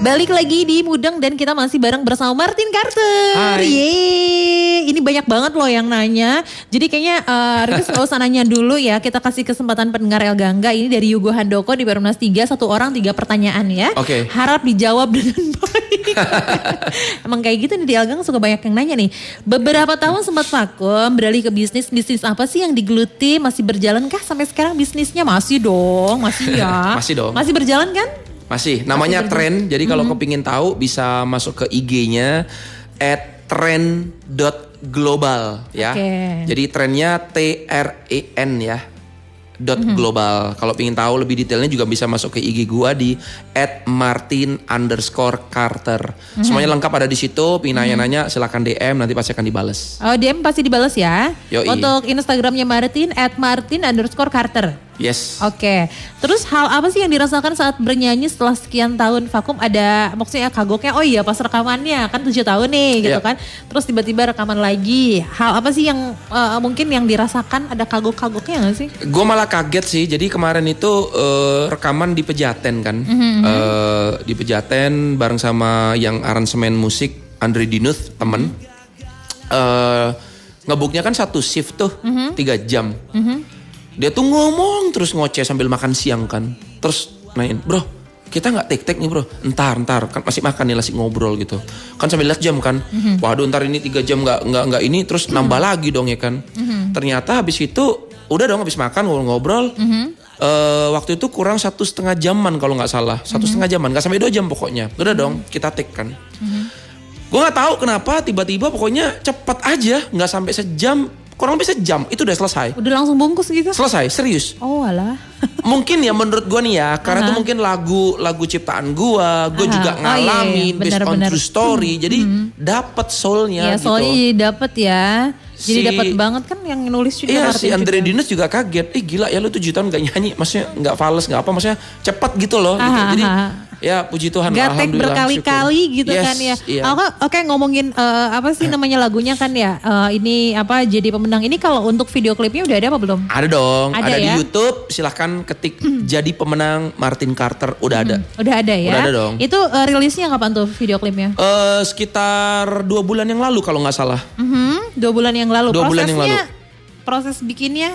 Balik lagi di Mudeng dan kita masih bareng bersama Martin Carter. Hai. Yeay, ini banyak banget loh yang nanya. Jadi kayaknya Riris gak usah nanya dulu ya. Kita kasih kesempatan pendengar El Gangga. Ini dari Yugo Handoko di Perumnas 3. Satu orang 3 pertanyaan ya. Oke. Harap dijawab dengan baik. Emang kayak gitu nih di El Gang suka banyak yang nanya nih. Beberapa tahun sempat vakum, beralih ke bisnis. Bisnis apa sih yang digeluti? Masih berjalan kah sampai sekarang bisnisnya? Masih dong, masih ya. Masih dong. Masih berjalan kan? Masih, namanya Tren. Jadi kalau kepingin tahu bisa masuk ke IG-nya @tren.global ya. Oke. Jadi trennya TREN ya. .global. Kalau pengen tahu lebih detailnya juga bisa masuk ke IG gua di @martin_carter. Semuanya lengkap ada di situ. Pengen nanya-nanya silakan DM, nanti pasti akan dibales. Oh, DM pasti dibales ya. Yoi. Untuk Instagramnya Martin @martin_carter. Yes. Oke. Terus hal apa sih yang dirasakan saat bernyanyi setelah sekian tahun vakum? Ada maksudnya kagoknya, oh iya pas rekamannya kan 7 tahun nih gitu Iya. kan. Terus tiba-tiba rekaman lagi. Hal apa sih yang mungkin yang dirasakan, ada kagok-kagoknya gak sih? Gue malah kaget sih. Jadi kemarin itu rekaman di Pejaten kan. Di Pejaten bareng sama yang aransemen musik Andre Dinuth temen. Ngebuknya kan satu shift tuh 3 jam. Dia tuh ngomong terus ngoceh sambil makan siang kan. Terus nanyain, bro kita gak take-take nih bro. Entar kan masih makan nih, masih ngobrol gitu. Kan sambil lihat jam kan. Waduh ntar ini 3 jam gak ini terus nambah lagi dong ya kan. Ternyata habis itu udah dong habis makan ngobrol. Waktu itu kurang 1,5 jaman kalau gak salah. 1,5 jaman, gak sampai 2 jam pokoknya. Udah dong kita take kan. Gue gak tahu kenapa tiba-tiba pokoknya cepet aja. Gak sampai sejam. Kurang lebih sejam itu udah selesai. Udah langsung bungkus gitu? Selesai, serius. Oh alah. Mungkin ya menurut gue nih ya, karena itu mungkin lagu ciptaan gue juga ngalamin based on true story, jadi dapet soulnya Iya gitu. soalnya dapet ya. Jadi dapat banget kan yang nulis juga. Iya Martin si Andre juga. Dinuth juga kaget. Gila ya lu 7 tahun gak nyanyi, maksudnya gak fales gak apa, maksudnya cepet gitu loh. Gitu. Jadi ya puji Tuhan lah, Gatek alhamdulillah. berkali-kali syukur. gitu Yes, kan ya. Iya. Oke, ngomongin apa sih namanya lagunya kan ya. Ini apa jadi pemenang ini, kalau untuk video klipnya udah ada apa belum? Ada dong, Ada ada di ya? YouTube. Silahkan ketik jadi pemenang Martin Carter, udah ada. Udah ada ya. Udah ada dong. Itu rilisnya kapan tuh video klipnya? Sekitar 2 bulan yang lalu kalau nggak salah. 2 bulan yang lalu. 2 bulan yang lalu. Proses bikinnya?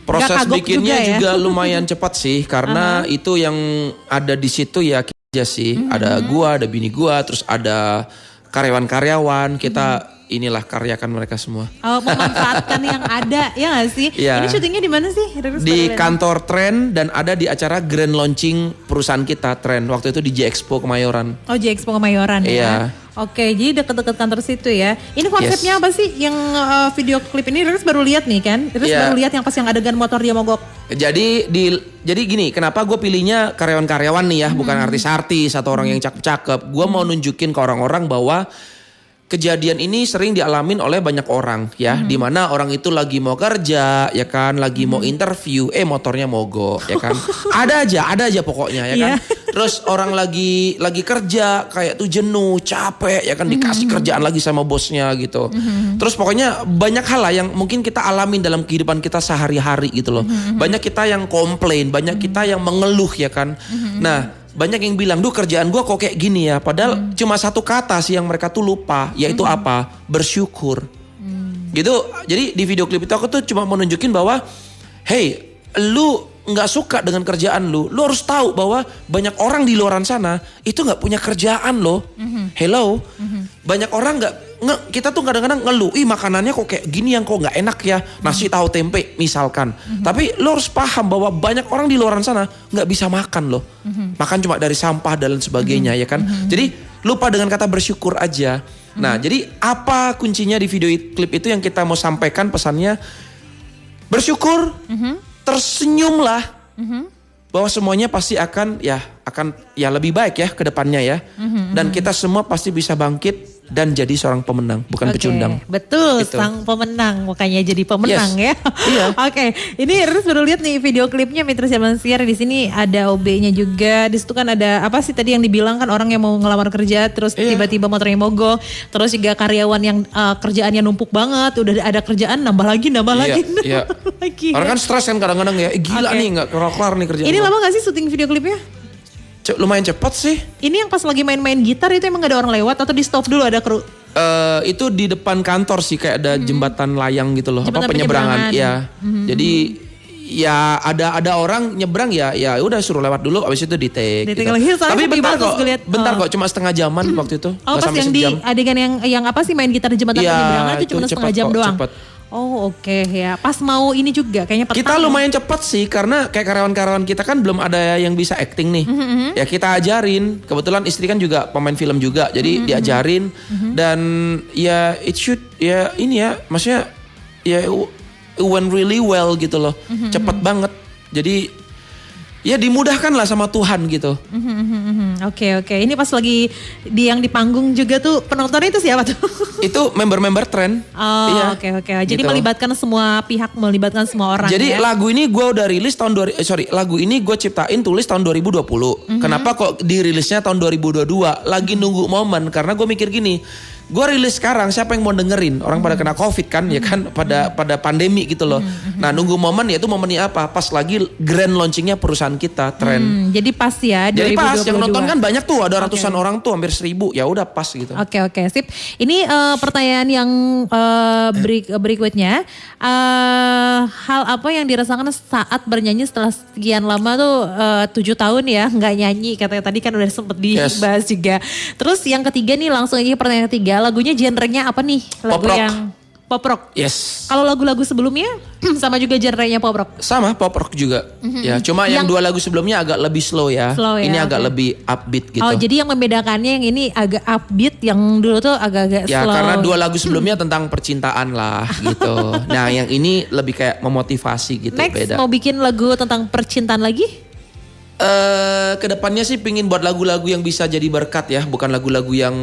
Proses nggak kagok bikinnya ya? juga lumayan cepat sih, karena itu yang ada di situ ya aja sih. Ada gua, ada bini gua, terus ada karyawan-karyawan. Kita inilah karyakan mereka semua. Oh, memanfaatkan yang ada ya gak sih? Iya. Ini syutingnya di mana sih? Riris Di baru lihat. kantor Tren dan ada di acara grand launching perusahaan kita Tren. Waktu itu di J-Expo Kemayoran. Oh, J-Expo Kemayoran ya. Iya. Oke, jadi deket-deket kantor situ ya. Ini konsepnya apa sih yang video klip ini? Riris baru lihat nih kan? Riris Iya. baru lihat yang pas yang adegan motor dia mogok. Jadi gini, kenapa gue pilihnya karyawan-karyawan nih ya, bukan artis-artis atau orang yang cakep-cakep. Gue mau nunjukin ke orang-orang bahwa kejadian ini sering dialamin oleh banyak orang ya, di mana orang itu lagi mau kerja ya kan, lagi mau interview, motornya mogok ya kan. ada aja pokoknya ya kan. Terus orang lagi kerja kayak tuh jenuh, capek ya kan, dikasih kerjaan lagi sama bosnya gitu. Terus pokoknya banyak hal lah yang mungkin kita alamin dalam kehidupan kita sehari-hari gitu loh. Banyak kita yang komplain, banyak kita yang mengeluh ya kan. Nah, banyak yang bilang, duh kerjaan gue kok kayak gini ya. Padahal cuma satu kata sih yang mereka tuh lupa, yaitu apa? Bersyukur. Gitu. Jadi di video klip itu aku tuh cuma mau nunjukin bahwa, hey, lu gak suka dengan kerjaan lu harus tahu bahwa banyak orang di luaran sana itu gak punya kerjaan loh. Hello. Banyak orang kita tuh kadang-kadang ngeluh, makanannya kok kayak gini yang kok gak enak ya, nasi tahu tempe misalkan. Tapi lo harus paham bahwa banyak orang di luaran sana gak bisa makan loh. Makan cuma dari sampah dan lain sebagainya ya kan. Jadi lupa dengan kata bersyukur aja. Nah jadi apa kuncinya di video klip itu yang kita mau sampaikan pesannya? Bersyukur, tersenyumlah. Bahwa semuanya pasti akan lebih baik ya ke depannya ya. Dan kita semua pasti bisa bangkit dan jadi seorang pemenang, bukan pecundang. Betul, Gitu. sang pemenang, makanya jadi pemenang ya. Iya. Oke, ini Riris baru lihat nih video klipnya Mitra Siar. Di sini ada OB-nya juga. Di situ kan ada apa sih tadi yang dibilang kan, orang yang mau ngelamar kerja terus tiba-tiba motornya mogok. Terus juga karyawan yang kerjaannya numpuk banget, udah ada kerjaan nambah lagi. Iya. lagi. Orang kan stres kan kadang-kadang ya, gila Oke. nih gak kelar-kelar nih kerjaan. Ini gua. lama gak sih syuting video klipnya? Lumayan cepat sih. Ini yang pas lagi main-main gitar itu emang gak ada orang lewat atau di stop dulu ada kru? Itu di depan kantor sih kayak ada jembatan layang gitu loh, Jembatan penyeberangan. penyeberangan. Ya. Jadi ya ada orang nyebrang ya udah suruh lewat dulu, abis itu di take. Di take Gitu. lagi, soalnya Tapi sepi bentar banget kok, terus gue liat. bentar kok, cuma setengah jaman waktu itu. Oh Nggak pas sampai yang di sejam. adegan yang apa sih main gitar di jembatan Iya, penyeberangan itu cuma itu setengah cepet jam kok, doang. cepet. Oh oke ya. Pas mau ini juga kayaknya petang. Kita lumayan cepat sih karena kayak karyawan-karyawan kita kan belum ada yang bisa acting nih. Ya kita ajarin. Kebetulan istri kan juga pemain film juga, jadi diajarin dan ya it should ya ini ya maksudnya ya it went really well gitu loh. Cepet banget. Jadi ya dimudahkan lah sama Tuhan gitu. Oke. Ini pas lagi yang di panggung juga tuh penontonnya itu siapa tuh? Itu member-member tren. Oh Iya, oke. Jadi gitu. melibatkan semua pihak, melibatkan semua orang. Jadi ya? lagu ini gue udah rilis tahun lagu ini gue ciptain tulis tahun 2020. Kenapa kok dirilisnya tahun 2022? Lagi nunggu momen karena gue mikir gini. Gue rilis sekarang siapa yang mau dengerin? Orang pada kena Covid kan, ya kan pada pandemi gitu loh. Nah, nunggu momen yaitu momennya apa? Pas lagi grand launchingnya perusahaan kita tren. Jadi pas ya 2022. Jadi pas yang nonton kan banyak tuh, ada ratusan orang tuh, hampir 1.000. Ya udah pas gitu. Oke, sip. Ini pertanyaan yang berikutnya. Hal apa yang dirasakan saat bernyanyi setelah sekian lama tuh 7 tahun ya nggak nyanyi, katanya tadi kan udah sempet dibahas juga. Terus yang ketiga nih langsung aja pertanyaan ketiga, lagunya genrenya apa nih? Lagu Pop rock. yang pop rock. Yes. Kalau lagu-lagu sebelumnya sama juga genrenya pop rock. Sama pop rock juga. Ya, cuma yang 2 lagu sebelumnya agak lebih slow ya. Ini agak lebih upbeat gitu. Oh, jadi yang membedakannya yang ini agak upbeat, yang dulu tuh agak-agak Ya slow. karena 2 lagu sebelumnya tentang percintaan lah gitu. Nah yang ini lebih kayak memotivasi gitu. Next beda. mau bikin lagu tentang percintaan lagi? Kedepannya sih pingin buat lagu-lagu yang bisa jadi berkat ya. Bukan lagu-lagu yang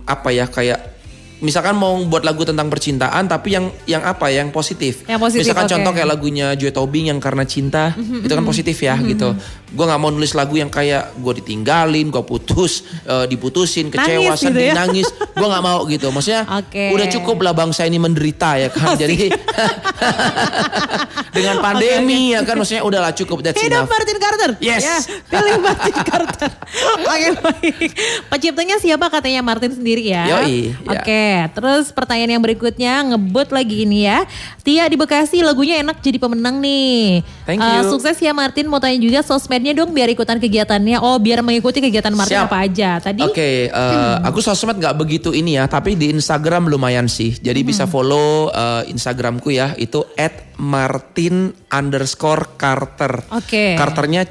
apa ya kayak. Misalkan mau buat lagu tentang percintaan tapi yang apa ya, yang positif. Yang positif, Misalkan oke. contoh kayak lagunya Joy Tobing yang Karena Cinta, itu kan positif ya gitu. Gue nggak mau nulis lagu yang kayak gue ditinggalin, gue putus, diputusin, kecewa, Nangis gitu sedih, ya. nangis. Gue nggak mau gitu. Maksudnya Oke. udah cukup lah bangsa ini menderita ya kan. Jadi dengan pandemi ya kan, maksudnya udahlah cukup, that's Hidup enough. Martin Carter. Yes. Ya, pilih Martin Carter. Oke, baik. Penciptanya siapa katanya Martin sendiri ya? Yoi, ya. Oke, terus pertanyaan yang berikutnya ngebut lagi ini ya. Tia di Bekasi lagunya enak jadi pemenang nih. Thank you. Sukses ya Martin, mau tanya juga sosmednya dong biar ikutan kegiatannya. Oh, biar mengikuti kegiatan Martin Siap. apa aja. Tadi Oke, aku sosmed nggak begitu ini ya, tapi di Instagram lumayan sih. Jadi bisa follow Instagramku ya, itu @martin_carter. Oke. Carternya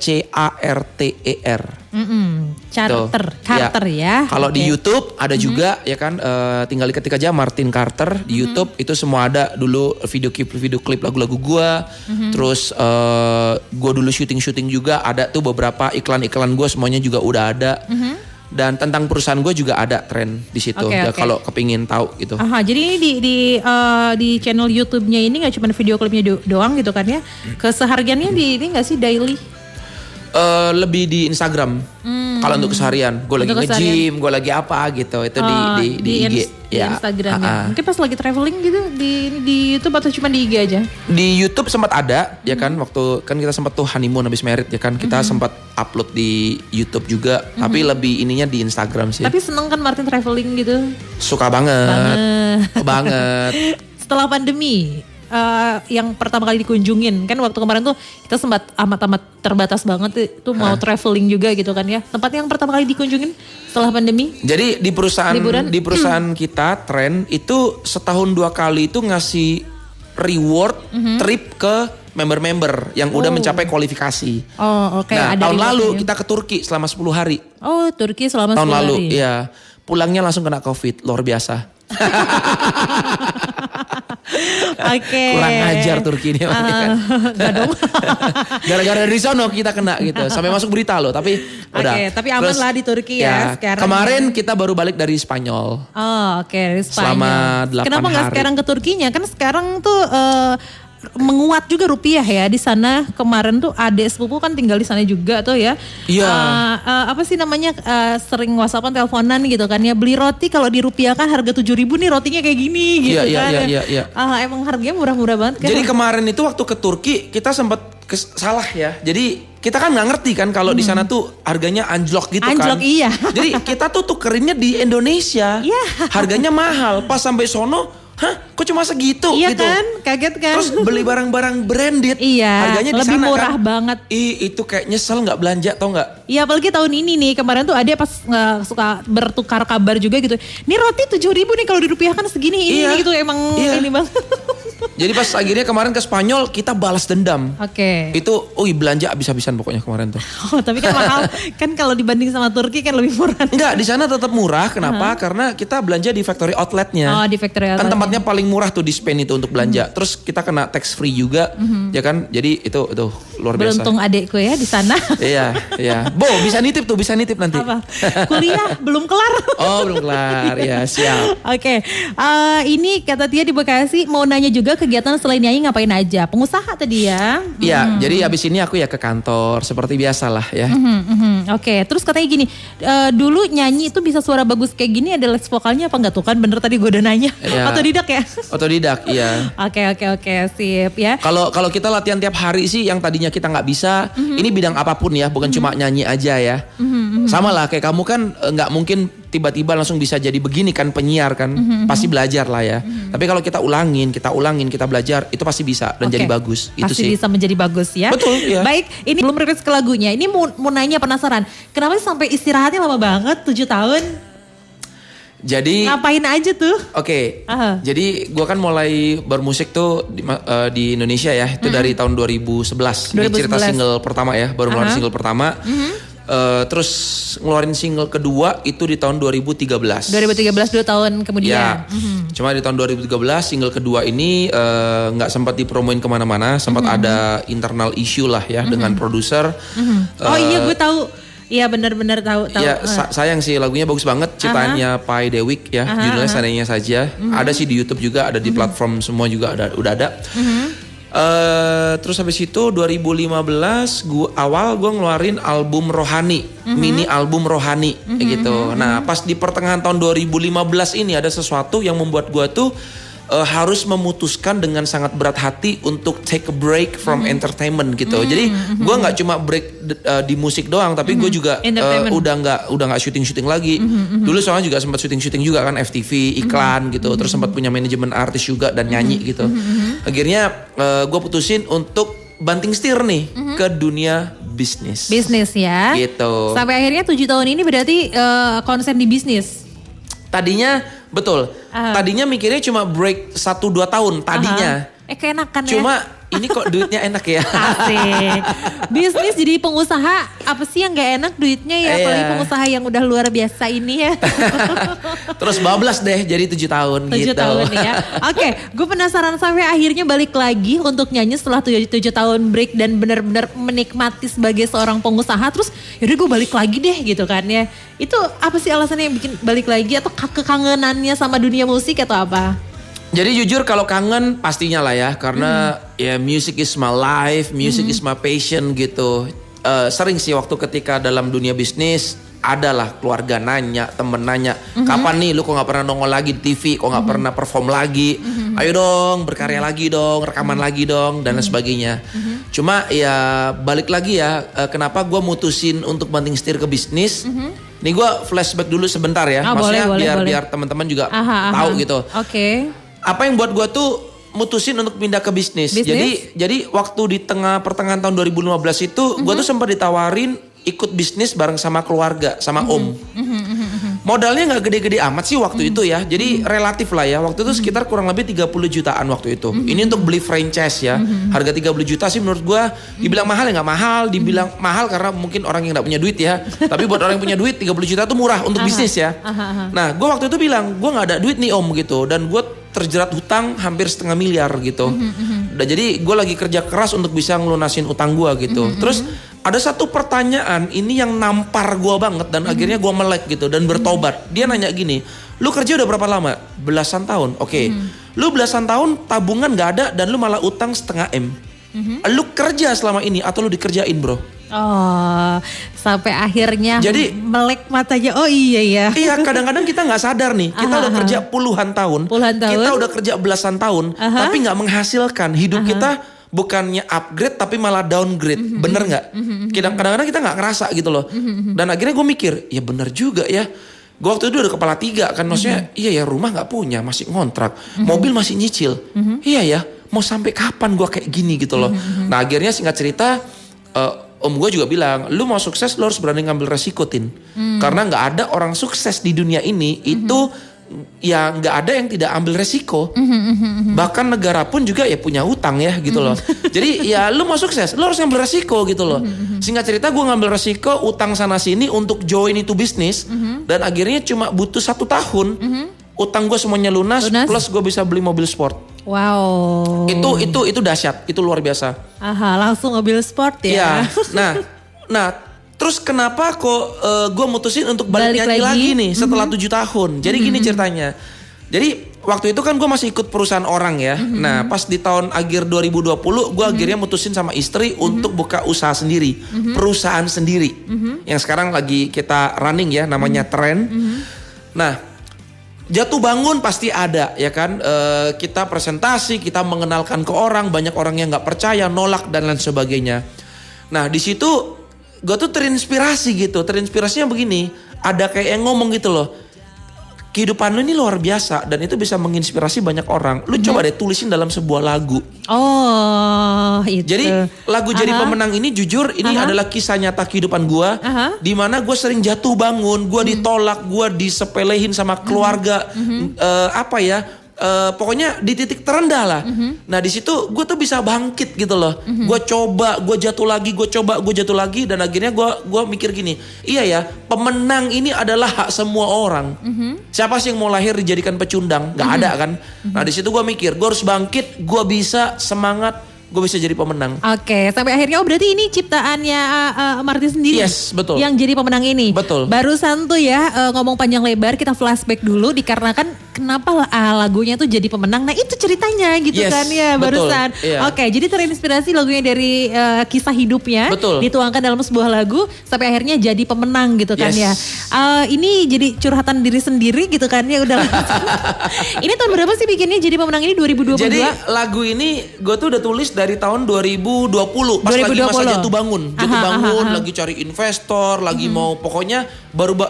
CARTER. Carter ya. Kalau di Oke. YouTube ada juga ya kan, tinggal ketik aja Martin Carter di YouTube, itu semua ada dulu video klip lagu-lagu gua. Terus gua dulu syuting juga ada tuh beberapa iklan gua semuanya juga udah ada. Dan tentang perusahaan gue juga ada tren di situ. Oke, Ya, oke. kalau kepingin tahu gitu. Aha, jadi ini di channel YouTube-nya ini nggak cuma video klipnya doang gitu kan ya? Kesehariannya di ini nggak sih daily? Lebih di Instagram. Kalau untuk keseharian, gue lagi Untuk nge-gym, gue lagi apa gitu. Itu di IG. Di Instagram ya. Ha-ha. Mungkin pas lagi traveling gitu di YouTube atau cuma di IG aja? Di YouTube sempat ada ya kan, waktu kan kita sempat tuh honeymoon habis married ya kan, kita sempat upload di YouTube juga, tapi lebih ininya di Instagram sih. Tapi seneng kan Martin traveling gitu? Suka banget. Banget. Setelah pandemi, yang pertama kali dikunjungin kan waktu kemarin tuh kita sempat amat terbatas banget tuh mau traveling juga gitu kan ya. Tempat yang pertama kali dikunjungin setelah pandemi? Jadi di perusahaan Liburan? di perusahaan kita tren itu setahun 2 kali itu ngasih reward trip ke member-member yang udah mencapai kualifikasi. Oh oke. Nah, ada tahun lalu rewardnya. kita ke Turki selama 10 hari. Oh Turki selama Tahun 10 lalu, hari. iya. Pulangnya langsung kena Covid, luar biasa. Oke. Kurang ajar Turki ini. Gak dong. Gara-gara dari sono kita kena gitu. Sampai masuk berita loh, tapi udah. Oke, tapi aman lah di Turki ya sekarang. Kemarin kita baru balik dari Spanyol. Oh oke, dari Spanyol. Selama 8 Kenapa nggak hari. sekarang ke Turkinya? Kan sekarang tuh menguat juga rupiah ya di sana. Kemarin tuh adek sepupu kan tinggal di sana juga tuh ya. Iya. Apa sih namanya, sering whatsappan, teleponan gitu kan ya. Beli roti kalau di rupiah kan harga 7.000 nih rotinya kayak gini gitu Iya, kan. iya. Emang harganya murah-murah banget kan. Jadi kemarin itu waktu ke Turki kita sempat salah ya. Jadi kita kan nggak ngerti kan kalau di sana tuh harganya anjlok gitu Anjlok, kan. iya. Jadi kita tuh tukerinnya di Indonesia. Iya. Harganya mahal. Pas sampai sono, kok cuma segitu Iya gitu. kan, kaget kan. Terus beli barang-barang branded. Iya, Harganya di lebih sana murah kan. banget. Itu kayak nyesel nggak belanja tau nggak? Iya apalagi tahun ini nih, kemarin tuh ada pas suka bertukar kabar juga gitu. Ini roti 7.000 nih kalau dirupiahkan segini ini gitu emang ini banget. Jadi pas akhirnya kemarin ke Spanyol kita balas dendam. Oke. Itu belanja habis-habisan pokoknya kemarin tuh. Oh tapi kan mahal, kan kalau dibanding sama Turki kan lebih murah. Enggak, di sana tetap murah. Kenapa? Karena kita belanja di factory outletnya. Oh di factory Kan outlet. tempatnya paling murah tuh di Spain itu untuk belanja. Terus kita kena tax free juga, ya kan? Jadi itu luar biasa. Beruntung adekku ya di sana. Iya. Bo, bisa nitip nanti. Apa? Kuliah belum kelar. Oh, belum kelar. Ya, siap. Oke, ini kata Tia di Bekasi mau nanya juga kegiatan selain nyanyi ngapain aja? Pengusaha tadi ya? Iya, jadi habis ini aku ya ke kantor seperti biasa lah ya. Oke, terus katanya gini, dulu nyanyi itu bisa suara bagus kayak gini ada les vokalnya apa enggak tuh kan? Bener tadi gue udah nanya. Iya. Otodidak ya? Otodidak, iya. Oke, sip ya. Kalau kita latihan tiap hari sih yang tadinya kita nggak bisa, ini bidang apapun ya, bukan cuma nyanyi aja ya. Sama lah kayak kamu kan nggak mungkin tiba-tiba langsung bisa jadi begini kan penyiar kan, pasti belajar lah ya. Tapi kalau kita ulangin, kita belajar, itu pasti bisa dan jadi bagus. Itu pasti sih. bisa menjadi bagus ya. Betul, iya. Baik, ini belum request ke lagunya. Ini mau nanya penasaran, kenapa sih sampai istirahatnya lama banget 7 tahun? Jadi Ngapain aja tuh? Oke, Aha. jadi gua kan mulai bermusik tuh di Indonesia ya, itu dari tahun 2011. Ini cerita 2011. single pertama ya, baru ngeluarin single pertama. Terus ngeluarin single kedua itu di tahun 2013. 2013 2 tahun kemudian. Ya, cuma di tahun 2013 single kedua ini nggak sempat dipromoin kemana-mana, sempat ada internal issue lah ya dengan produser. Oh iya gue tahu. Iya benar-benar tahu. Ya sayang sih lagunya bagus banget, ciptaannya Pai Dewik ya, judulnya Seandainya Saja. Ada sih di YouTube juga, ada di platform semua juga udah ada. Terus habis itu 2015 gua ngeluarin album Rohani, mini album Rohani gitu. Nah, pas di pertengahan tahun 2015 ini ada sesuatu yang membuat gua tuh harus memutuskan dengan sangat berat hati untuk take a break from entertainment gitu. Jadi gua nggak cuma break di musik doang, tapi gue juga udah nggak syuting lagi. Dulu soalnya juga sempat syuting juga kan FTV iklan gitu. Terus sempat punya manajemen artis juga dan nyanyi gitu. Akhirnya gue putusin untuk banting setir nih ke dunia bisnis. Bisnis ya. Gitu. Sampai akhirnya 7 tahun ini berarti konsen di bisnis. Tadinya betul. Tadinya mikirnya cuma break 1-2 tahun tadinya. Keenakan ya. Cuma ini kok duitnya enak ya. Asik. Bisnis jadi pengusaha apa sih yang gak enak duitnya ya. Apalagi pengusaha yang udah luar biasa ini ya. Terus bablas deh jadi 7 tahun 7 gitu. tahun ya. Oke, gue penasaran sampai akhirnya balik lagi untuk nyanyi setelah 7 tahun break dan benar-benar menikmati sebagai seorang pengusaha. Terus yaudah gue balik lagi deh gitu kan ya. Itu apa sih alasannya yang bikin balik lagi atau kekangenannya sama dunia musik atau apa? Jadi jujur kalau kangen pastinya lah ya, karena ya music is my life, music is my passion gitu. Sering sih waktu ketika dalam dunia bisnis adalah keluarga nanya, temen nanya, kapan nih lu kok nggak pernah nongol lagi di TV, kok nggak pernah perform lagi, ayo dong berkarya lagi dong, rekaman lagi dong dan lain sebagainya. Cuma ya balik lagi ya, kenapa gue mutusin untuk banting setir ke bisnis? Nih gue flashback dulu sebentar ya, maksudnya biar teman-teman juga tahu gitu. Oke. Apa yang buat gue tuh mutusin untuk pindah ke bisnis. Jadi waktu di pertengahan tahun 2015 itu gue tuh sempat ditawarin ikut bisnis bareng sama keluarga, sama om. Modalnya nggak gede-gede amat sih waktu itu ya. Jadi relatif lah ya. Waktu itu sekitar kurang lebih 30 jutaan waktu itu. Ini untuk beli franchise ya. Harga 30 juta sih menurut gue dibilang mahal ya nggak mahal. Dibilang mahal karena mungkin orang yang nggak punya duit ya. Tapi buat orang yang punya duit 30 juta tuh murah untuk bisnis ya. Nah gue waktu itu bilang gue nggak ada duit nih om gitu. Dan gue terjerat hutang hampir 500 miliar gitu. Dan jadi gue lagi kerja keras untuk bisa ngelunasin utang gue gitu. Terus ada satu pertanyaan ini yang nampar gue banget dan akhirnya gue melek gitu dan bertobat. Dia nanya gini, lu kerja udah berapa lama? Belasan tahun. Oke. Lu belasan tahun tabungan gak ada dan lu malah utang 0,5 M. Lu kerja selama ini atau lu dikerjain bro? Oh, sampai akhirnya jadi melek matanya. Oh iya ya. Iya, kadang-kadang kita nggak sadar nih. Kita udah kerja puluhan tahun. Kita udah kerja belasan tahun, tapi nggak menghasilkan. Hidup kita bukannya upgrade tapi malah downgrade. Bener nggak? Kadang-kadang kita nggak ngerasa gitu loh. Dan akhirnya gue mikir, ya bener juga ya. Gue waktu itu udah kepala 3 kan, maksudnya iya ya, rumah nggak punya, masih ngontrak, mobil masih nyicil. Iya ya, mau sampai kapan gue kayak gini gitu loh. Nah akhirnya singkat cerita, om gue juga bilang, lu mau sukses lu harus berani ngambil resiko, Tin. Karena nggak ada orang sukses di dunia ini itu ya nggak ada yang tidak ambil resiko. Bahkan negara pun juga ya punya utang ya gitu loh. Jadi ya lu mau sukses, lu harus ngambil resiko gitu loh. Singkat cerita gue ngambil resiko utang sana sini untuk join itu bisnis. Dan akhirnya cuma butuh 1 tahun. Utang gue semuanya lunas. Plus gue bisa beli mobil sport. Wow. Itu dahsyat, itu luar biasa. Aha, langsung mobil sport ya. Iya. Nah, terus kenapa kok gue mutusin untuk balik nyanyi lagi nih setelah 7 tahun. Jadi gini ceritanya. Jadi waktu itu kan gue masih ikut perusahaan orang ya. Nah pas di tahun akhir 2020 gue akhirnya mutusin sama istri untuk buka usaha sendiri. Perusahaan sendiri. Yang sekarang lagi kita running ya, namanya Tren. Nah jatuh bangun pasti ada ya kan. Kita presentasi, kita mengenalkan ke orang. Banyak orang yang gak percaya, nolak dan lain sebagainya. Nah di situ gue tuh terinspirasi gitu. Terinspirasinya begini, ada kayak yang ngomong gitu loh, kehidupan lu ini luar biasa dan itu bisa menginspirasi banyak orang. Lu coba deh tulisin dalam sebuah lagu. Oh itu. Jadi lagu Jadi Pemenang ini jujur ini adalah kisah nyata kehidupan gue. Dimana gue sering jatuh bangun, gue ditolak, gue disepelehin sama keluarga. Pokoknya di titik terendah lah. Nah di situ gue tuh bisa bangkit gitu loh. Gue coba, gue jatuh lagi, gue coba, gue jatuh lagi, dan akhirnya gue mikir gini, iya ya, pemenang ini adalah hak semua orang. Siapa sih yang mau lahir dijadikan pecundang? Gak ada kan? Nah di situ gue mikir, gue harus bangkit, gue bisa semangat, gue bisa jadi pemenang. Oke, sampai akhirnya berarti ini ciptaannya Martin sendiri. Yes, betul. Yang jadi pemenang ini. Betul. Barusan tuh ya ngomong panjang lebar, kita flashback dulu dikarenakan kenapa lagunya tuh jadi pemenang. Nah itu ceritanya gitu kan ya barusan. Iya. Oke, jadi terinspirasi lagunya dari kisah hidupnya. Betul. Dituangkan dalam sebuah lagu sampai akhirnya jadi pemenang gitu kan ya. Ini jadi curhatan diri sendiri gitu kan ya udah. Ini tahun berapa sih bikinnya jadi pemenang ini 2022? Jadi lagu ini gue tuh udah tulis dari tahun 2020 pas 2020. Lagi masa jatuh bangun, lagi cari investor, lagi mau pokoknya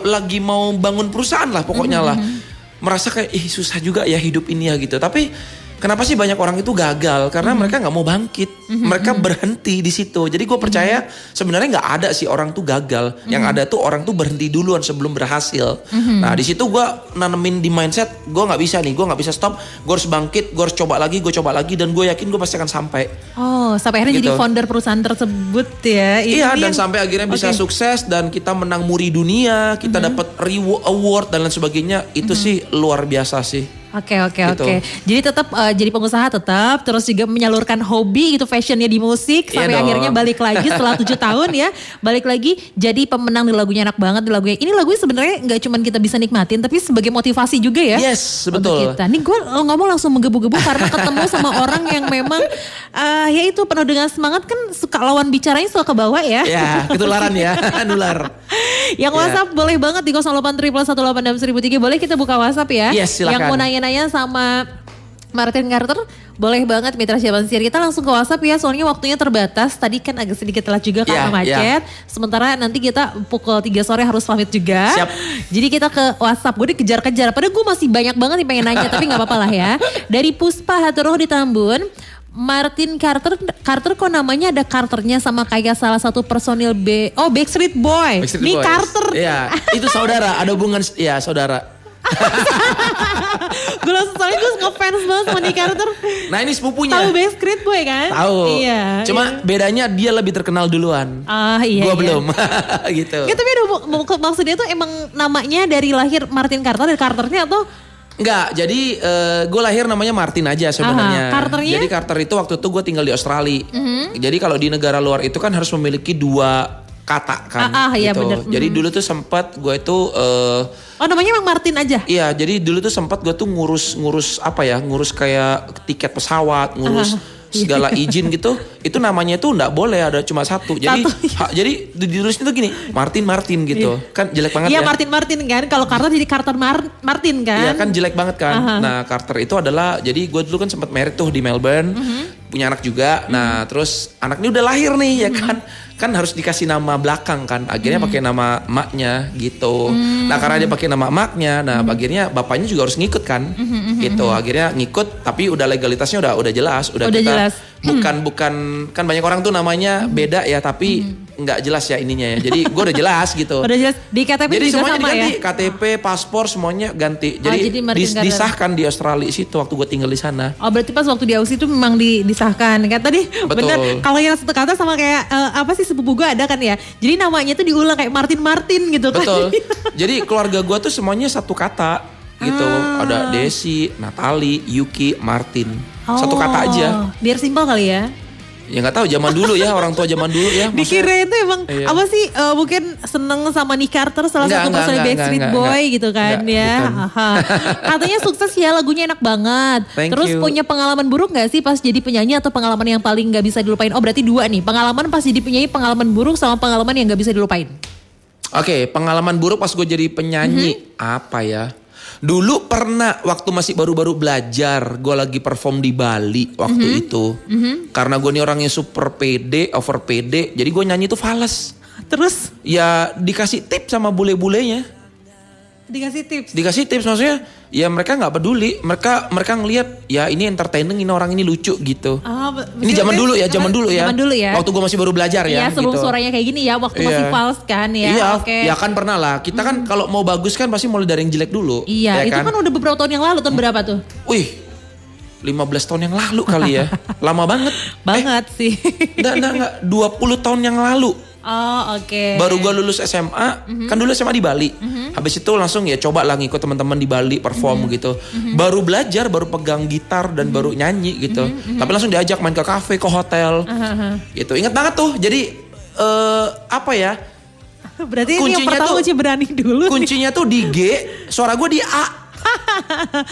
lagi mau bangun perusahaan lah pokoknya lah. Merasa kayak susah juga ya hidup ini ya gitu. Tapi kenapa sih banyak orang itu gagal? Karena mereka nggak mau bangkit, mereka berhenti di situ. Jadi gue percaya sebenarnya nggak ada sih orang tuh gagal. Yang ada tuh orang tuh berhenti duluan sebelum berhasil. Nah di situ gue nanemin di mindset, gue nggak bisa nih, gue nggak bisa stop. Gue harus bangkit, gue harus coba lagi, dan gue yakin gue pasti akan sampai. Oh, sampai akhirnya gitu. Jadi founder perusahaan tersebut ya. Iya, dan sampai akhirnya bisa sukses dan kita menang Muri Dunia, kita dapat award dan lain sebagainya. Itu sih luar biasa sih. Oke. Jadi tetap jadi pengusaha tetap, terus juga menyalurkan hobi gitu, fashionnya di musik, sampai akhirnya balik lagi setelah 7 tahun ya, balik lagi jadi pemenang di lagunya. Enak banget di lagunya. Ini lagunya sebenarnya nggak cuma kita bisa nikmatin, tapi sebagai motivasi juga ya. Yes, betul. Untuk kita. Nih gue ngomong langsung menggebu-gebu karena ketemu sama orang yang memang ya itu penuh dengan semangat, kan suka lawan bicaranya suka ke bawah ya. Ya, ketularan ya, nular. Yang WhatsApp boleh banget di 08 18186 1003, boleh kita buka WhatsApp ya. Yes, silakan. Yang mau nanya sama Martin Carter, boleh banget Mitra Siaban Siar. Kita langsung ke WhatsApp ya, soalnya waktunya terbatas. Tadi kan agak sedikit telat juga karena macet. Sementara nanti kita pukul 3 sore harus pamit juga. Siap. Jadi kita ke WhatsApp, gue dikejar-kejar. Padahal gue masih banyak banget nih pengen nanya, tapi gak apa-apa lah ya. Dari Puspa Haturoh di Tambun, Martin Carter kok namanya ada Carternya sama kayak salah satu personil Backstreet Boy. Nih Carter. Iya, itu saudara, ada hubungan saudara. Gue langsung soalnya gue ngefans banget sama Nick Carter. Nah ini sepupunya. Tahu Backstreet Boy kan? Tahu. Iya. Cuma bedanya dia lebih terkenal duluan. Iya. Gue belum. Gitu. Ya, tapi maksudnya tuh emang namanya dari lahir Martin Carter, dari Carternya atau? Enggak, jadi gue lahir namanya Martin aja sebenarnya. Carternya? Jadi Carter itu waktu itu gue tinggal di Australia. Jadi kalau di negara luar itu kan harus memiliki 2 kata kan. Iya gitu. bener. Jadi dulu tuh sempat gue itu namanya emang Martin aja? Iya, jadi dulu tuh sempat gue tuh ngurus kayak tiket pesawat, ngurus segala izin gitu. Itu namanya tuh enggak boleh ada cuma satu. Jadi jadi ditulisnya tuh gini, Martin gitu. Kan jelek banget ya. Iya, Martin kan. Kalau Carter jadi Carter Martin kan. Iya kan jelek banget kan. Nah, Carter itu adalah, jadi gue dulu kan sempat married tuh di Melbourne. punya anak juga. Nah terus anak ini udah lahir nih ya kan. Kan harus dikasih nama belakang kan. Akhirnya pakai nama emaknya gitu. Nah karena dia pakai nama emaknya, nah akhirnya bapaknya juga harus ngikut kan. Gitu. Akhirnya ngikut tapi udah legalitasnya udah jelas. Udah kita jelas. bukan kan banyak orang tuh namanya beda ya tapi nggak jelas ya ininya ya. Jadi gue udah jelas gitu. Udah jelas di KTP Jadi juga semuanya sama diganti, ya. KTP, paspor semuanya ganti. Jadi, jadi Martin Gardner. disahkan di Australia situ waktu gue tinggal di sana. Oh berarti pas waktu di Aussie itu memang disahkan kan tadi. Betul. Bener kalau yang satu kata sama kayak apa sih sepupu gue ada kan ya. Jadi namanya tuh diulang kayak Martin gitu kan. Betul. Jadi keluarga gue tuh semuanya satu kata gitu. Ada Desi, Natali, Yuki, Martin. Satu kata aja. Biar simpel kali ya. Ya nggak tahu zaman dulu ya orang tua zaman dulu ya. Dikira itu emang iya. apa sih mungkin seneng sama Nick Carter salah satu personil Backstreet Boy gitu kan ya. Katanya sukses ya lagunya enak banget. Thank Terus you. punya pengalaman buruk gak sih pas jadi penyanyi atau pengalaman yang paling gak bisa dilupain? Oh berarti dua nih, pengalaman pas jadi penyanyi, pengalaman buruk sama pengalaman yang gak bisa dilupain. Oke, pengalaman buruk pas gue jadi penyanyi apa ya? Dulu pernah waktu masih baru-baru belajar, gue lagi perform di Bali waktu itu. Karena gue nih orangnya super pede, over pede, jadi gue nyanyi tuh fales. Terus Ya dikasih tips sama bule-bulenya. dikasih tips. Maksudnya ya mereka nggak peduli, mereka ngelihat ya ini entertaining, ini orang ini lucu gitu. Ini zaman dulu ya. Zaman dulu ya. Waktu gue masih baru belajar ya. Iya sebelum gitu. suaranya kayak gini ya, waktu masih Iya. false kan ya. Iya, Oke. ya kan pernah lah. Kita kan kalau mau bagus kan pasti mulai dari yang jelek dulu. Iya, ya itu kan udah beberapa tahun yang lalu, tahun berapa tuh? Wih, 15 tahun yang lalu kali ya. Lama banget. Banget sih. Enggak. 20 tahun yang lalu. Oh oke. Baru gue lulus SMA, kan dulu SMA di Bali. Habis itu langsung ya coba lah ngikut teman-teman di Bali perform gitu. Baru belajar, baru pegang gitar dan baru nyanyi gitu. Tapi langsung diajak main ke kafe, ke hotel. Gitu. Ingat banget tuh. Jadi apa ya? Berarti ini yang Kuncinya pertama tuh- kunci berani dulu. Kuncinya tuh di G, suara gue di A.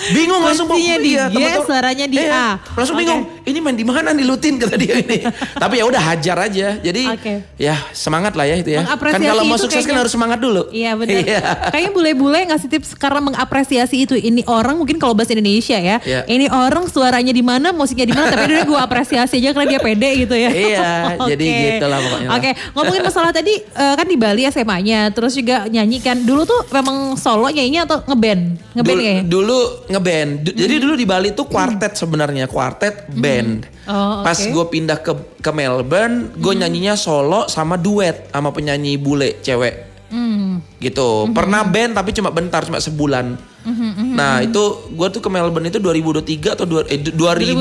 Bingung langsung Kuncinya di G, teman-teman. suaranya di A. Langsung Oke. bingung, ini main di mana dilutin kata dia ini. Tapi ya udah hajar aja. Jadi Oke. ya semangat lah ya itu ya. Kan Mengapresiasi kalau mau itu sukses kan kayaknya- harus semangat dulu. Iya benar. Iya. Kayaknya bule-bule ngasih tips karena mengapresiasi itu. Ini orang mungkin kalau bahasa Indonesia ya. Iya. Ini orang suaranya di mana, musiknya di mana. Tapi udah gue apresiasi aja karena dia pede gitu ya. Iya, Oke. jadi gitu lah pokoknya. Oke, ngomongin masalah tadi kan di Bali SMA-nya. Terus juga nyanyi kan. Dulu tuh memang solo nyanyinya atau ngeband? Ngeband kayaknya? Dulu ngeband. Jadi dulu di Bali tuh kuartet sebenarnya, kuartet band. Oh, Pas oke. gue pindah ke Melbourne, gue nyanyinya solo sama duet sama penyanyi bule cewek. Gitu. Pernah band tapi cuma bentar, cuma sebulan. Nah itu gue tuh ke Melbourne itu 2023 atau 2003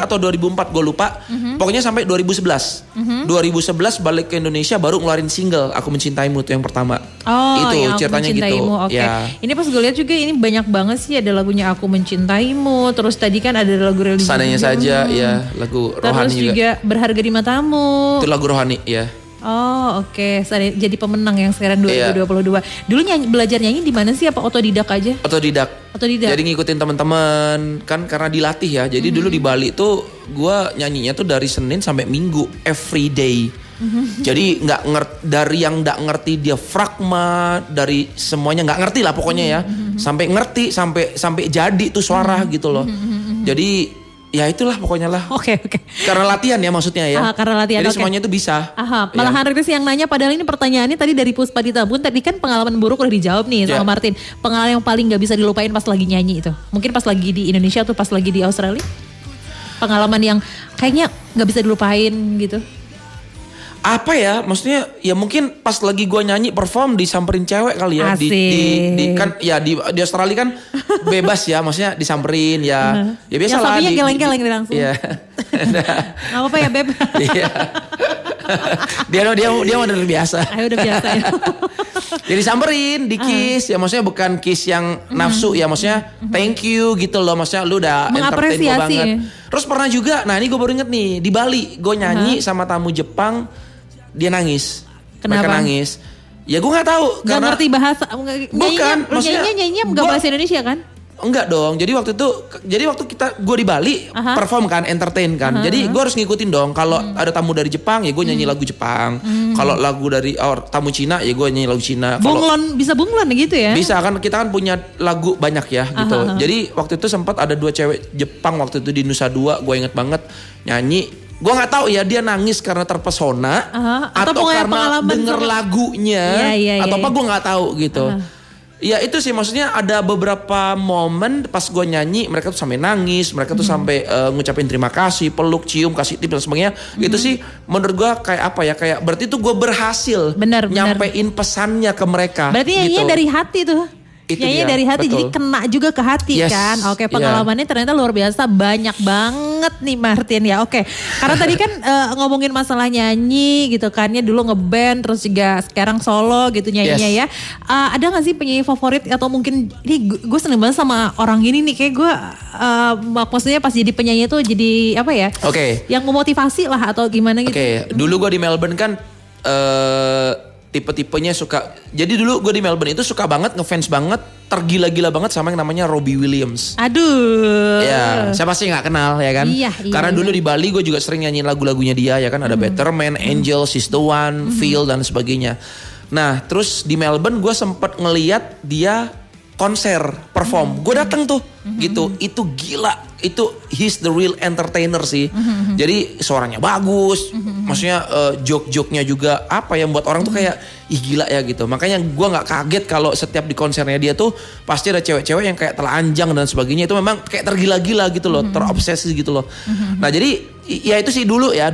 atau 2004 gue lupa. Pokoknya sampai 2011. 2011 balik ke Indonesia baru ngeluarin single Aku Mencintaimu tuh yang pertama. Oh, Itu yang Aku ceritanya gitu. Mencintaimu. Oke. Ya. Ini pas gue lihat juga ini banyak banget sih ada lagunya Aku Mencintaimu. Terus tadi kan ada lagu religi. Seandainya saja ya lagu Terus rohani juga. juga. Berharga di Matamu. Itu lagu rohani ya. Oh oke. Jadi pemenang yang sekarang Iya. 2022. Dulu belajar nyanyi di mana sih? Apa otodidak aja? Otodidak. Otodidak. Jadi ngikutin teman-teman kan karena dilatih ya. Jadi dulu di Bali tuh gue nyanyinya tuh dari Senin sampai Minggu every day. Jadi nggak ngerti dari yang nggak ngerti diafragma dari semuanya nggak ngerti lah pokoknya ya. Sampai ngerti sampai jadi tuh suara gitu loh. Jadi ya itulah pokoknya lah. Oke. Karena latihan ya maksudnya ya. Karena latihan, Jadi oke. semuanya tuh bisa. Aha, Ya. malahan Ritis yang nanya padahal ini pertanyaannya tadi dari Puspa Ditabun. Tadi kan pengalaman buruk udah dijawab nih sama Ya. Martin. Pengalaman yang paling gak bisa dilupain pas lagi nyanyi itu. Mungkin pas lagi di Indonesia atau pas lagi di Australia. Pengalaman yang kayaknya gak bisa dilupain gitu. Apa ya maksudnya ya mungkin pas lagi gua nyanyi perform disamperin cewek kali ya Asik. kan ya di Australia kan bebas ya maksudnya disamperin ya ya biasa Yang lah sapinya geleng-geleng langsung. iya Gak apa-apa ya Beb. iya dia udah biasa Ayo udah biasa ya. jadi disamperin di kiss ya maksudnya bukan kiss yang nafsu ya maksudnya thank you gitu loh maksudnya lu udah entertain gua Mengapresiasi. banget terus pernah juga nah ini gue baru inget nih di Bali gue nyanyi sama tamu Jepang dia nangis. Kenapa? Mereka nangis. Ya gue nggak tahu Gak ngerti bahasa. Bukan, maksudnya Nyanyinya gak gua- bahasa Indonesia kan? Enggak dong. Jadi waktu gue di Bali perform kan, entertain kan. Jadi gue harus ngikutin dong. Kalau ada tamu dari Jepang ya gue nyanyi lagu Jepang. Kalau lagu dari tamu Cina ya gue nyanyi lagu Cina. Bisa bunglon gitu ya? Bisa kan, kita kan punya lagu banyak ya gitu. Jadi waktu itu sempat ada 2 cewek Jepang waktu itu di Nusa Dua, gue inget banget nyanyi. Gue nggak tahu ya dia nangis karena terpesona atau karena denger lagunya atau apa, gue nggak tahu gitu. Ya itu sih, maksudnya ada beberapa momen pas gue nyanyi mereka tuh sampai nangis, mereka tuh sampai ngucapin terima kasih, peluk, cium, kasih tips dan sebagainya. Itu sih menurut gue kayak apa ya, kayak berarti tuh gue berhasil nyampein pesannya ke mereka. Berarti nyanyinya dari hati tuh. Nyanyi dari hati, betul. Jadi kena juga ke hati kan. Oke, pengalamannya ternyata luar biasa, banyak banget nih Martin ya. Oke, karena tadi kan ngomongin masalah nyanyi gitu kan ya, dulu ngeband terus juga sekarang solo gitu nyanyinya ya. Ada gak sih penyanyi favorit atau mungkin ini gue seneng banget sama orang ini nih, kayak gue maksudnya pas jadi penyanyi tuh jadi apa ya? Yang memotivasi lah atau gimana gitu. Dulu gue di Melbourne kan tipe-tipenya suka. Jadi dulu gue di Melbourne itu suka banget, ngefans banget, tergila-gila banget sama yang namanya Robbie Williams. Aduh. Ya, siapa sih gak kenal ya kan? Iya, karena dulu di Bali gue juga sering nyanyiin lagu-lagunya dia ya kan. Ada Better Man, Angel, She's the One, Feel dan sebagainya. Nah terus di Melbourne gue sempet ngeliat dia konser, perform. Gue dateng tuh gitu. Itu gila. Itu he's the real entertainer sih. Jadi suaranya bagus. Maksudnya joke-joke-nya juga apa yang buat orang tuh kayak ih gila ya gitu. Makanya gue gak kaget kalau setiap di konsernya dia tuh pasti ada cewek-cewek yang kayak telanjang dan sebagainya. Itu memang kayak tergila-gila gitu loh. Terobsesi gitu loh. Nah jadi ya itu sih dulu ya.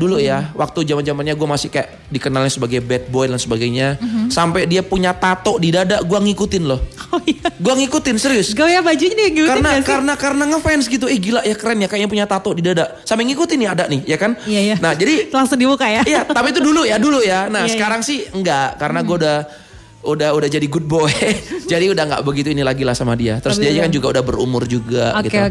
Waktu zaman-zamannya gue masih kayak dikenalnya sebagai bad boy dan sebagainya. Sampai dia punya tato di dada, gue ngikutin loh. Gue ngikutin serius. Gaya bajunya dia ngikutin gak sih? Karena ngefans gitu. Gila ya, keren ya, kayaknya punya tato di dada. Sampai ngikutin nih ada nih ya kan. Iya. Nah jadi langsung dibuka ya. Iya, tapi itu dulu ya. Nah sekarang sih enggak, karena gue udah jadi good boy. Jadi udah nggak begitu ini lagi lah sama dia. Terus dia kan juga udah berumur juga gitu.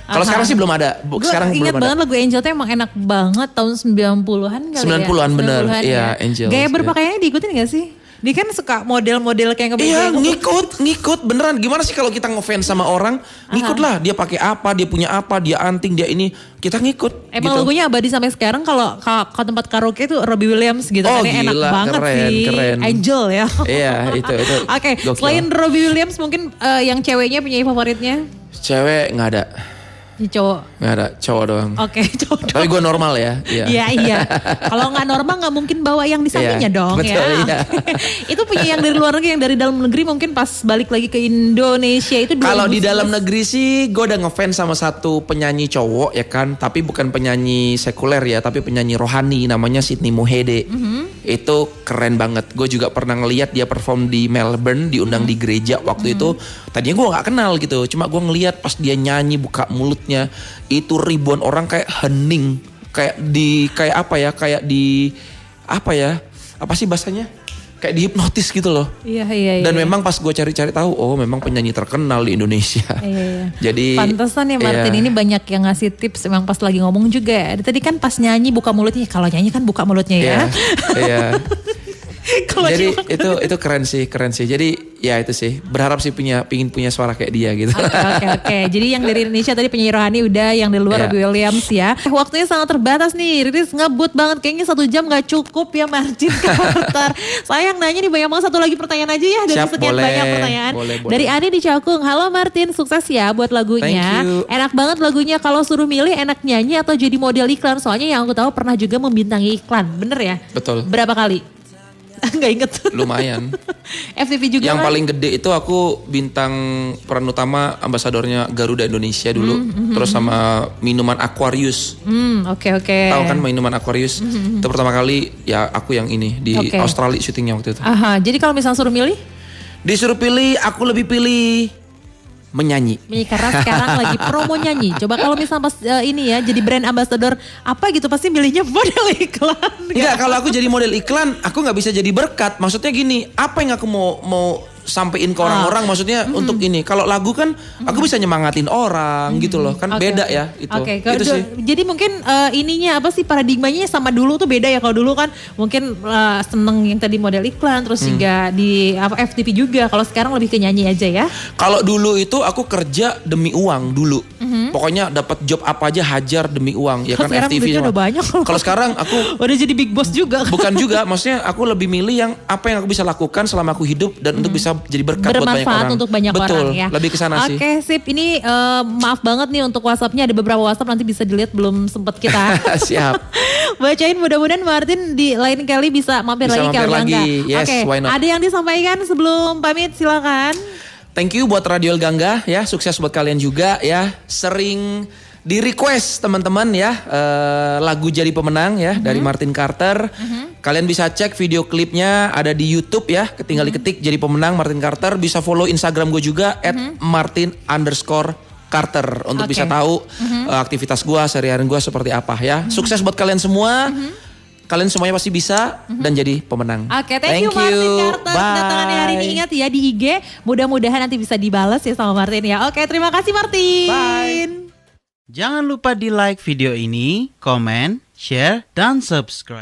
Kalau sekarang sih belum ada. Sekarang belum ada. Ingat banget lagu Angel tuh emang enak banget tahun 90-an kali 90-an bener. Iya, Angel. Gaya berpakaiannya diikutin gak sih? Dia kan suka model-model kayak Iya, ngikut beneran. Gimana sih kalau kita ngefans sama orang, ngikut lah. Dia pakai apa, dia punya apa, dia anting, dia ini, kita ngikut. Emang gitu. Lagunya abadi sampai sekarang. Kalau ke tempat karaoke itu Robbie Williams gitu. Oh kan, gila, enak banget sih. Keren. Angel ya. Iya, itu. Oke, selain Robbie Williams mungkin yang ceweknya punya favoritnya? Cewek nggak ada. Cowok? Nggak ada, cowok doang. Oke, cowok doang. Tapi gue normal ya. Iya. Kalau nggak normal nggak mungkin bawa yang di sampingnya dong. Betul, ya. Iya. Itu punya yang dari luar negeri, yang dari dalam negeri mungkin pas balik lagi ke Indonesia itu. Kalau di dalam negeri sih gue udah ngefans sama satu penyanyi cowok ya kan. Tapi bukan penyanyi sekuler ya, tapi penyanyi rohani, namanya Sydney Mohede. Itu keren banget. Gue juga pernah ngeliat dia perform di Melbourne, diundang di gereja waktu itu. Tadinya gue gak kenal gitu, cuma gue ngeliat pas dia nyanyi buka mulutnya, itu ribuan orang kayak hening, kayak apa sih bahasanya? Kayak dihipnotis gitu loh. Iya. Dan memang pas gue cari-cari tahu, oh memang penyanyi terkenal di Indonesia. Iya. Jadi pantesan ya Martin ini banyak yang ngasih tips memang pas lagi ngomong juga. Tadi kan pas nyanyi buka mulutnya, kalau nyanyi kan buka mulutnya ya. Iya. Jadi itu keren sih. Jadi ya itu sih, berharap sih pingin punya suara kayak dia gitu. Oke. Jadi yang dari Indonesia tadi penyanyi rohani udah, yang dari luar Robbie Williams ya. Waktunya sangat terbatas nih, Riris ngebut banget, kayaknya 1 jam gak cukup ya Martin Carter. Sayang nanya nih, banyak banget, satu lagi pertanyaan aja ya dari sekian banyak pertanyaan. Boleh. Dari Ani di Cakung, halo Martin, sukses ya buat lagunya. Enak banget lagunya, kalau suruh milih enak nyanyi atau jadi model iklan, soalnya yang aku tahu pernah juga membintangi iklan, bener ya? Betul. Berapa kali? Gak inget. Lumayan. FTV juga yang kan? paling gede itu aku bintang peran utama ambasadornya Garuda Indonesia dulu. Terus sama minuman Aquarius. Oke. Tahu kan minuman Aquarius? Itu pertama kali ya aku yang ini di Australia syutingnya waktu itu. Jadi kalau misalnya suruh milih? Disuruh pilih, aku lebih pilih menyanyi. Karena sekarang lagi promo nyanyi. Coba kalau misalnya pas ini ya jadi brand ambassador apa gitu, pasti milihnya model iklan. Enggak, kalau aku jadi model iklan aku nggak bisa jadi berkat. Maksudnya gini, apa yang aku mau sampein ke orang-orang, maksudnya untuk ini. Kalau lagu kan aku bisa nyemangatin orang gitu loh, kan beda ya itu. Oke, Itu sih. jadi mungkin ininya apa sih paradigmanya sama dulu tuh beda ya. Kalau dulu kan mungkin seneng yang tadi model iklan, terus juga di apa FTV juga. Kalau sekarang lebih ke nyanyi aja ya. Kalau dulu itu aku kerja demi uang dulu. Pokoknya dapat job apa aja hajar demi uang, ya kan Sekarang FTV. duitnya udah banyak. Kalau sekarang aku udah jadi big boss juga. bukan juga, maksudnya aku lebih milih yang apa yang aku bisa lakukan selama aku hidup dan untuk bisa jadi berkat buat banyak Bermanfaat orang. untuk banyak Betul, orang ya. lebih ke sana sih. Oke, sip. Ini maaf banget nih untuk WhatsApp-nya, ada beberapa WhatsApp nanti bisa dilihat, belum sempat kita Siap. bacain. Mudah-mudahan Martin di lain kali bisa mampir Bisa lagi mampir kalau lagi. enggak. Yes, Oke, why not? ada yang disampaikan sebelum pamit, silakan. Thank you buat Radio El Gangga ya, sukses buat kalian juga ya. Sering di request teman-teman ya lagu Jadi Pemenang ya dari Martin Carter. Kalian bisa cek video klipnya ada di YouTube ya, tinggal diketik Jadi Pemenang Martin Carter. Bisa follow Instagram gue juga @martin_carter untuk bisa tahu aktivitas gue, sehari-hari gue seperti apa ya. Sukses buat kalian semua. Kalian semuanya pasti bisa dan jadi pemenang. Oke, thank you Martin Carter. Kedatangannya hari ini, ingat ya di IG. Mudah-mudahan nanti bisa dibalas ya sama Martin ya. Oke, terima kasih Martin. Bye. Jangan lupa di like video ini, komen, share, dan subscribe.